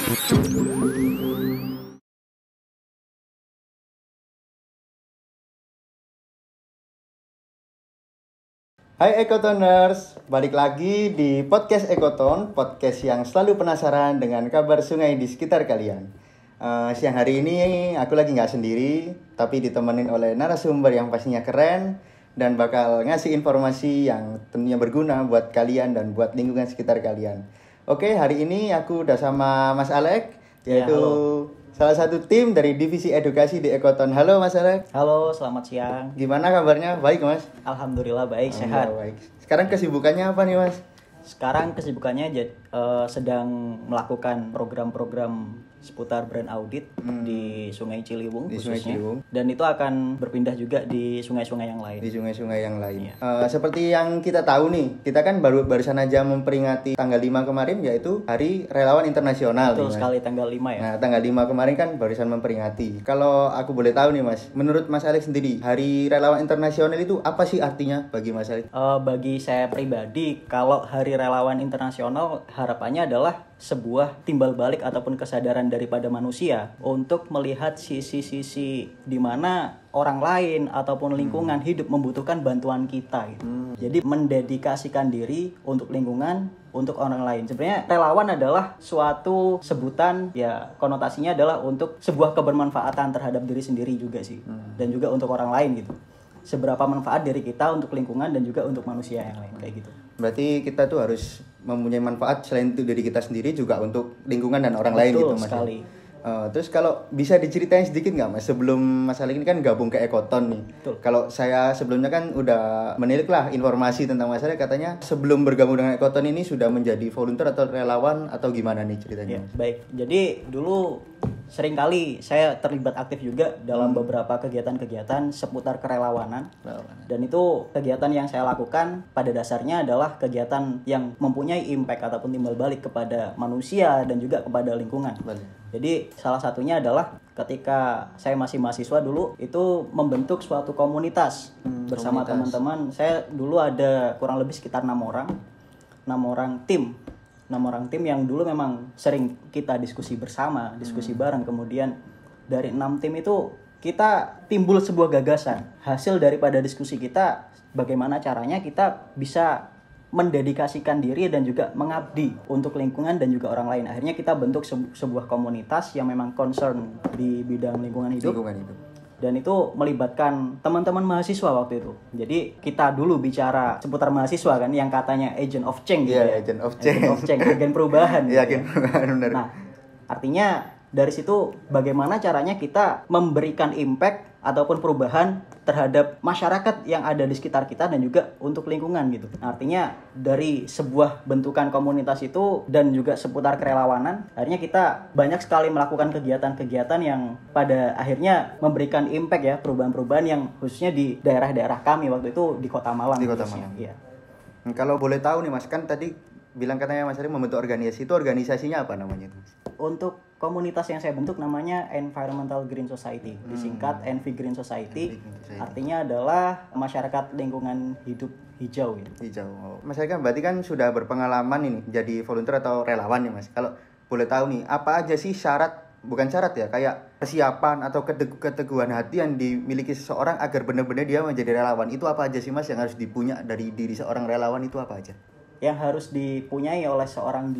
Hai Ekotoners, balik lagi di podcast Ekoton, podcast yang selalu penasaran dengan kabar sungai di sekitar kalian. Siang hari ini aku lagi nggak sendiri, tapi ditemenin oleh narasumber yang pastinya keren dan bakal ngasih informasi yang tentunya berguna buat kalian dan buat lingkungan sekitar kalian. Oke, hari ini aku udah sama Mas Alek, yaitu salah satu tim dari divisi edukasi di Ekoton. Halo Mas Alek. Halo, selamat siang. Gimana kabarnya? Baik Mas? Alhamdulillah baik, sehat. Baik. Sekarang kesibukannya apa nih Mas? Sekarang kesibukannya sedang melakukan program-program seputar brand audit di Sungai Ciliwung Di khususnya. Sungai Ciliwung. Dan itu akan berpindah juga di sungai-sungai yang lain. Di sungai-sungai yang lain. Iya. Seperti yang kita tahu nih, kita kan barusan aja memperingati tanggal 5 kemarin, yaitu Hari Relawan Internasional. Betul nih, Mas. sekali, tanggal 5 ya. Nah, tanggal 5 kemarin kan barusan memperingati. Kalau aku boleh tahu nih Mas, menurut Mas Alex sendiri, Hari Relawan Internasional itu apa sih artinya bagi Mas Alex? Bagi saya pribadi, kalau Hari Relawan Internasional harapannya adalah sebuah timbal balik ataupun kesadaran daripada manusia untuk melihat sisi-sisi di mana orang lain ataupun lingkungan hidup membutuhkan bantuan kita gitu. Jadi mendedikasikan diri untuk lingkungan, untuk orang lain. Sebenarnya relawan adalah suatu sebutan, ya konotasinya adalah untuk sebuah kebermanfaatan terhadap diri sendiri juga sih. Dan juga untuk orang lain gitu. Seberapa manfaat dari kita untuk lingkungan dan juga untuk manusia yang lain kayak gitu. Berarti kita tuh harus mempunyai manfaat selain itu dari kita sendiri juga untuk lingkungan dan orang lain gitu Mas. Betul sekali. Terus kalau bisa diceritain sedikit nggak Mas, sebelum Mas Alex ini kan gabung ke Ekoton nih. Betul. Kalau saya sebelumnya kan udah menilik lah informasi tentang Mas Alex, katanya sebelum bergabung dengan Ekoton ini sudah menjadi volunteer atau relawan atau gimana nih ceritanya? Ya, baik. Jadi dulu seringkali saya terlibat aktif juga dalam beberapa kegiatan-kegiatan seputar kerelawanan. Dan itu kegiatan yang saya lakukan pada dasarnya adalah kegiatan yang mempunyai impact ataupun timbal balik kepada manusia dan juga kepada lingkungan. Jadi salah satunya adalah ketika saya masih mahasiswa dulu itu membentuk suatu komunitas bersama teman-teman. Saya dulu ada kurang lebih sekitar 6 orang tim yang dulu memang sering kita diskusi bersama, diskusi bareng. Kemudian dari 6 tim itu kita timbul sebuah gagasan. Hasil daripada diskusi kita, bagaimana caranya kita bisa mendedikasikan diri dan juga mengabdi untuk lingkungan dan juga orang lain. Akhirnya kita bentuk sebuah komunitas yang memang concern di bidang lingkungan hidup. Dan itu melibatkan teman-teman mahasiswa waktu itu. Jadi kita dulu bicara seputar mahasiswa kan, yang katanya agent of change gitu ya. Agent of change, agen perubahan gitu. Agen perubahan, benar. Nah, artinya dari situ bagaimana caranya kita memberikan impact ataupun perubahan terhadap masyarakat yang ada di sekitar kita dan juga untuk lingkungan gitu. Nah, artinya dari sebuah bentukan komunitas itu dan juga seputar kerelawanan, akhirnya kita banyak sekali melakukan kegiatan-kegiatan yang pada akhirnya memberikan impact ya, perubahan-perubahan yang khususnya di daerah-daerah kami waktu itu di Kota Malang. Di Kota Malang. Iya. Kalau boleh tahu nih Mas, kan tadi bilang katanya Mas Ari membentuk organisasi, itu organisasinya apa namanya itu? Untuk komunitas yang saya bentuk namanya Environmental Green Society, disingkat ENVI Green Society. Artinya adalah masyarakat lingkungan hidup hijau gitu. Hijau. Mas Ari kan berarti kan sudah berpengalaman ini jadi volunteer atau relawan ya Mas. Kalau boleh tahu nih, apa aja sih bukan syarat ya, kayak kesiapan atau keteguhan hati yang dimiliki seseorang agar benar-benar dia menjadi relawan? Itu apa aja sih Mas yang harus dipunya dari diri seorang relawan, itu apa aja? Yang harus dipunyai oleh seorang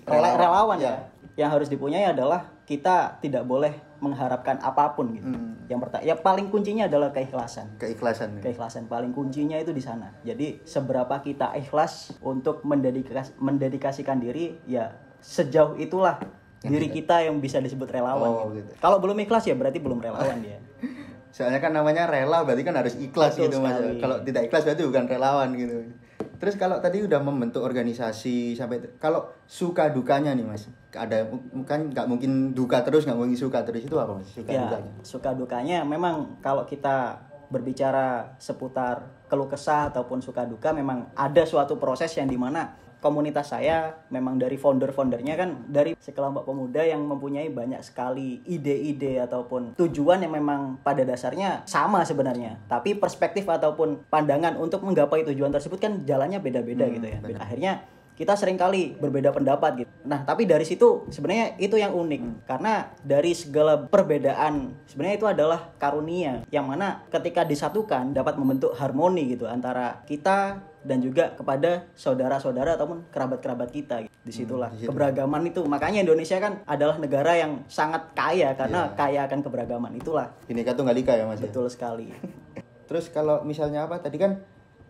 relawan ya. Yang harus dipunyai adalah kita tidak boleh mengharapkan apapun gitu. Yang paling kuncinya adalah keikhlasan. Keikhlasan paling kuncinya itu di sana. Jadi seberapa kita ikhlas untuk mendedikasikan diri, ya sejauh itulah diri kita yang bisa disebut relawan gitu. Kalau belum ikhlas ya berarti belum relawan dia. Soalnya kan namanya rela berarti kan harus ikhlas. Betul gitu Mas. Kalau tidak ikhlas berarti bukan relawan gitu. Terus kalau tadi udah membentuk organisasi kalau suka dukanya nih Mas, ada kan nggak mungkin duka terus, nggak mungkin suka terus, itu apa Mas? Suka dukanya memang kalau kita berbicara seputar keluh kesah ataupun suka duka, memang ada suatu proses yang dimana komunitas saya memang dari founder-foundernya kan dari sekelompok pemuda yang mempunyai banyak sekali ide-ide ataupun tujuan yang memang pada dasarnya sama sebenarnya, tapi perspektif ataupun pandangan untuk menggapai tujuan tersebut kan jalannya beda-beda gitu ya. Akhirnya kita seringkali berbeda pendapat gitu. Nah, tapi dari situ sebenarnya itu yang unik. Karena dari segala perbedaan sebenarnya itu adalah karunia yang mana ketika disatukan dapat membentuk harmoni gitu antara kita dan juga kepada saudara-saudara ataupun kerabat-kerabat kita gitu. Disitulah keberagaman itu. Makanya Indonesia kan adalah negara yang sangat kaya karena kaya akan keberagaman. Itulah Bhinneka Tunggal Ika ya Mas. betul sekali. Terus kalau misalnya apa tadi kan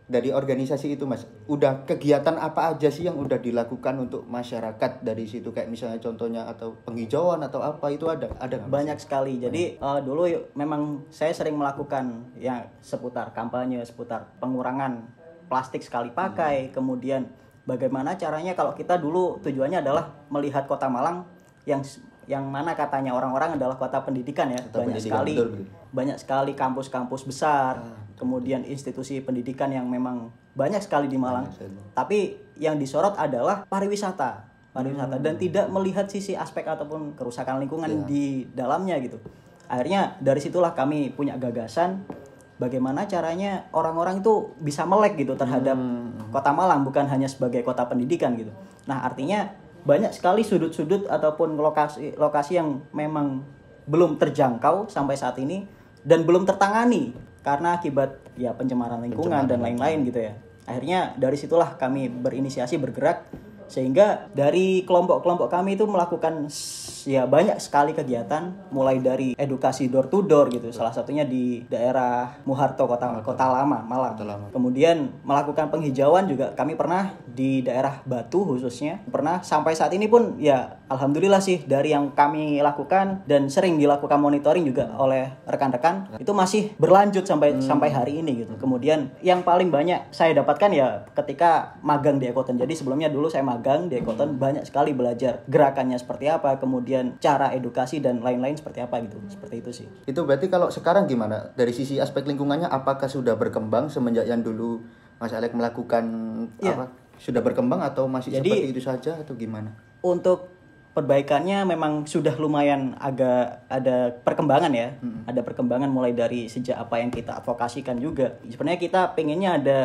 dari organisasi itu Mas, udah kegiatan apa aja sih yang udah dilakukan untuk masyarakat dari situ, kayak misalnya contohnya atau penghijauan atau apa itu ada nggak, Mas? Banyak sekali. Jadi dulu memang saya sering melakukan yang seputar kampanye, seputar pengurangan plastik sekali pakai, kemudian bagaimana caranya kalau kita dulu tujuannya adalah melihat Kota Malang yang mana katanya orang-orang adalah kota pendidikan ya. Banyak sekali kampus-kampus besar, kemudian institusi pendidikan yang memang banyak sekali di Malang. Tapi yang disorot adalah pariwisata dan tidak melihat sisi aspek ataupun kerusakan lingkungan di dalamnya gitu. Akhirnya dari situlah kami punya gagasan bagaimana caranya orang-orang itu bisa melek gitu terhadap Kota Malang, bukan hanya sebagai kota pendidikan gitu. Nah, artinya banyak sekali sudut-sudut ataupun lokasi yang memang belum terjangkau sampai saat ini dan belum tertangani karena akibat ya pencemaran lingkungan dan lain-lain gitu ya. Akhirnya dari situlah kami berinisiasi bergerak sehingga dari kelompok-kelompok kami itu melakukan ya banyak sekali kegiatan mulai dari edukasi door to door gitu, salah satunya di daerah Muharto Kota Lama Malang. Kemudian melakukan penghijauan juga kami pernah di daerah Batu khususnya, pernah sampai saat ini pun ya alhamdulillah sih dari yang kami lakukan dan sering dilakukan monitoring juga oleh rekan-rekan itu masih berlanjut sampai hari ini gitu. Kemudian yang paling banyak saya dapatkan ya ketika magang di Ekoton. Jadi sebelumnya dulu saya magang di Ekoton, banyak sekali belajar gerakannya seperti apa, kemudian cara edukasi dan lain-lain seperti apa gitu. Seperti itu sih. Itu berarti kalau sekarang gimana? Dari sisi aspek lingkungannya apakah sudah berkembang semenjak yang dulu Mas Alek melakukan apa? Sudah berkembang atau masih seperti itu saja atau gimana? Untuk perbaikannya memang sudah lumayan agak ada perkembangan ya. Ada perkembangan mulai dari sejak apa yang kita advokasikan juga. Sebenarnya kita pengennya ada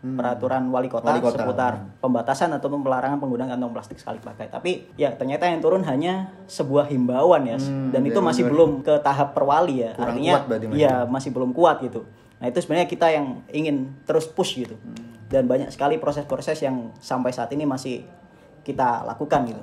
peraturan wali kota seputar pembatasan atau pelarangan penggunaan kantong plastik sekali pakai. Tapi ya ternyata yang turun hanya sebuah himbauan ya. Dan itu masih belum ke tahap perwali ya. Kurang artinya kuat ya masih belum kuat gitu. Nah, itu sebenarnya kita yang ingin terus push gitu. Dan banyak sekali proses-proses yang sampai saat ini masih kita lakukan gitu.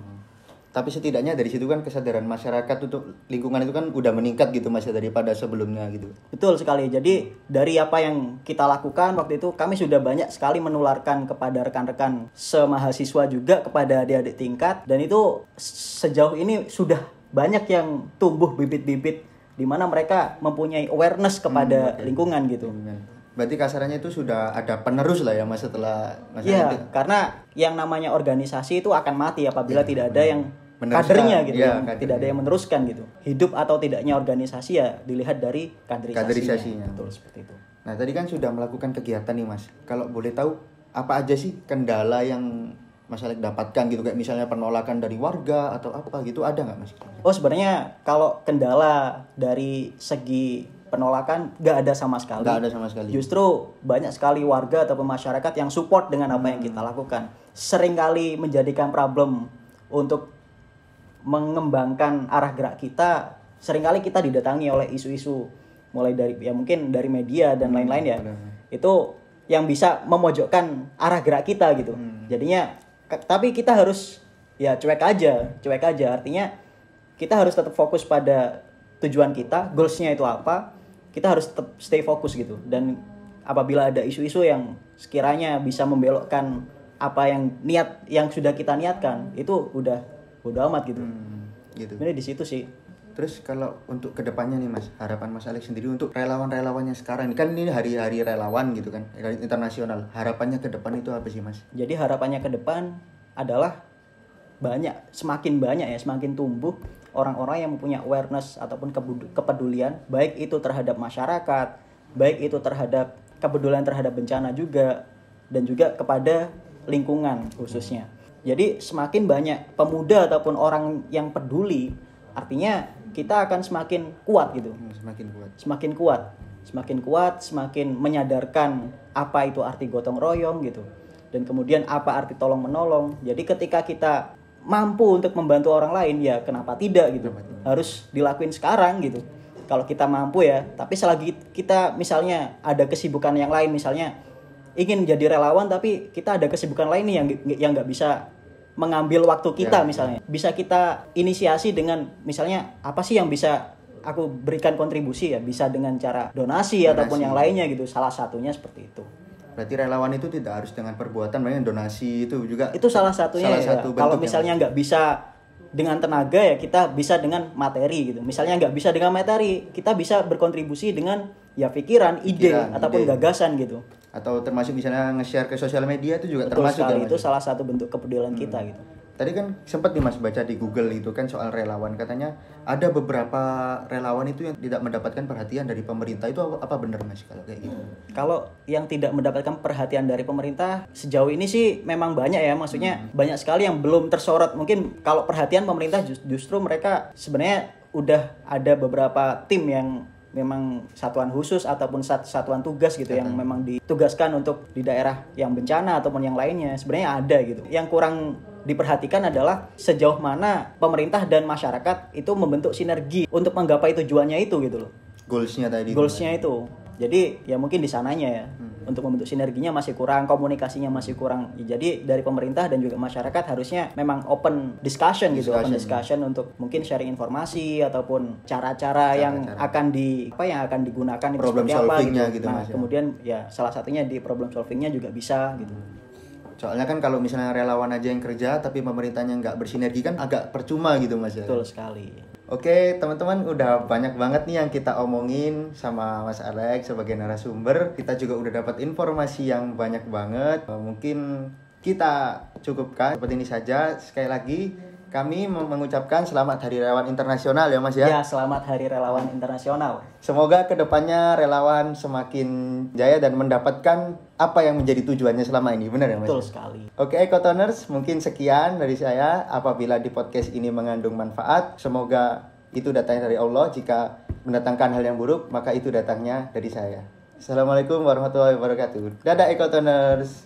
Tapi setidaknya dari situ kan kesadaran masyarakat untuk lingkungan itu kan udah meningkat gitu Mas daripada sebelumnya gitu. Betul sekali. Jadi dari apa yang kita lakukan waktu itu kami sudah banyak sekali menularkan kepada rekan-rekan semahasiswa juga kepada adik-adik tingkat, dan itu sejauh ini sudah banyak yang tumbuh bibit-bibit di mana mereka mempunyai awareness kepada lingkungan gitu. Berarti kasarannya itu sudah ada penerus lah ya Mas setelah Mas. Iya, karena yang namanya organisasi itu akan mati apabila tidak ada yang kadernya gitu, tidak ada yang meneruskan gitu. Hidup atau tidaknya organisasi ya dilihat dari kaderisasinya. Betul seperti itu. Nah, tadi kan sudah melakukan kegiatan nih Mas. Kalau boleh tahu apa aja sih kendala yang Mas Alek dapatkan gitu, kayak misalnya penolakan dari warga atau apa gitu, ada nggak Mas? Oh, sebenarnya kalau kendala dari segi penolakan nggak ada sama sekali. Nggak ada sama sekali. Justru banyak sekali warga ataupun masyarakat yang support dengan apa yang kita lakukan. Seringkali menjadikan problem untuk mengembangkan arah gerak kita. Seringkali kita didatangi oleh isu-isu mulai dari ya mungkin dari media dan lain-lain ya. Itu yang bisa memojokkan arah gerak kita gitu. Jadinya tapi kita harus ya cuek aja. Artinya kita harus tetap fokus pada tujuan kita, goals-nya itu apa. Kita harus tetap stay fokus gitu. Dan apabila ada isu-isu yang sekiranya bisa membelokkan apa yang sudah kita niatkan, itu udah amat gitu. Gitu. Sebenarnya di situ sih. Terus kalau untuk kedepannya nih Mas, harapan Mas Alek sendiri untuk relawan-relawannya sekarang, kan ini hari-hari relawan gitu kan, internasional. Harapannya ke depan itu apa sih Mas? Jadi harapannya ke depan adalah semakin tumbuh orang-orang yang mempunyai awareness ataupun kepedulian, baik itu terhadap masyarakat, baik itu terhadap kepedulian terhadap bencana juga, dan juga kepada lingkungan khususnya. Jadi semakin banyak pemuda ataupun orang yang peduli, artinya kita akan semakin kuat gitu. Semakin kuat, semakin menyadarkan apa itu arti gotong royong gitu. dan kemudian apa arti tolong menolong. Jadi ketika kita mampu untuk membantu orang lain, ya kenapa tidak gitu. Harus dilakuin sekarang gitu. Kalau kita mampu ya, tapi selagi kita misalnya ada kesibukan yang lain, misalnya ingin jadi relawan tapi kita ada kesibukan lain nih yang nggak bisa mengambil waktu kita misalnya. Bisa kita inisiasi dengan misalnya apa sih yang bisa aku berikan kontribusi ya, bisa dengan cara donasi ataupun yang lainnya gitu. Salah satunya seperti itu. Berarti relawan itu tidak harus dengan perbuatan, makanya donasi itu juga. Itu salah satunya ya. Kalau misalnya nggak bisa dengan tenaga ya kita bisa dengan materi gitu. Misalnya nggak bisa dengan materi, kita bisa berkontribusi dengan ya pikiran, ide ataupun gagasan gitu. Atau termasuk misalnya nge-share ke sosial media itu juga betul termasuk sekali, itu salah satu bentuk kepedulian kita gitu. Tadi kan sempat nih Mas baca di Google itu kan soal relawan, katanya ada beberapa relawan itu yang tidak mendapatkan perhatian dari pemerintah. Itu apa benar Mas kalau kayak gitu? Kalau yang tidak mendapatkan perhatian dari pemerintah sejauh ini sih memang banyak ya, maksudnya banyak sekali yang belum tersorot. Mungkin kalau perhatian pemerintah justru mereka sebenarnya udah ada beberapa tim yang memang satuan khusus ataupun satuan tugas gitu yang memang ditugaskan untuk di daerah yang bencana ataupun yang lainnya. Sebenarnya ada gitu. Yang kurang diperhatikan adalah sejauh mana pemerintah dan masyarakat itu membentuk sinergi untuk menggapai tujuannya itu gitu loh. Goalsnya itu. Jadi ya mungkin di sananya ya. Untuk membentuk sinerginya masih kurang, komunikasinya masih kurang. Jadi dari pemerintah dan juga masyarakat harusnya memang open discussion gitu, open discussion untuk mungkin sharing informasi ataupun cara-cara yang akan digunakan itu problem seperti apa gitu. Nah, kemudian ya salah satunya di problem solvingnya juga bisa gitu. Soalnya kan kalau misalnya relawan aja yang kerja tapi pemerintahnya nggak bersinergi kan agak percuma gitu Mas. Betul sekali. Oke teman-teman, udah banyak banget nih yang kita omongin sama Mas Alex sebagai narasumber. Kita juga udah dapat informasi yang banyak banget. Mungkin kita cukupkan seperti ini saja. Sekali lagi kami mengucapkan selamat Hari Relawan Internasional ya Mas ya. Ya, selamat Hari Relawan Internasional. Semoga kedepannya relawan semakin jaya dan mendapatkan apa yang menjadi tujuannya selama ini. Benar ya Mas? Betul sekali. Oke Ekotoners, mungkin sekian dari saya. Apabila di podcast ini mengandung manfaat, semoga itu datangnya dari Allah. Jika mendatangkan hal yang buruk, maka itu datangnya dari saya. Assalamualaikum warahmatullahi wabarakatuh. Dadah Ekotoners.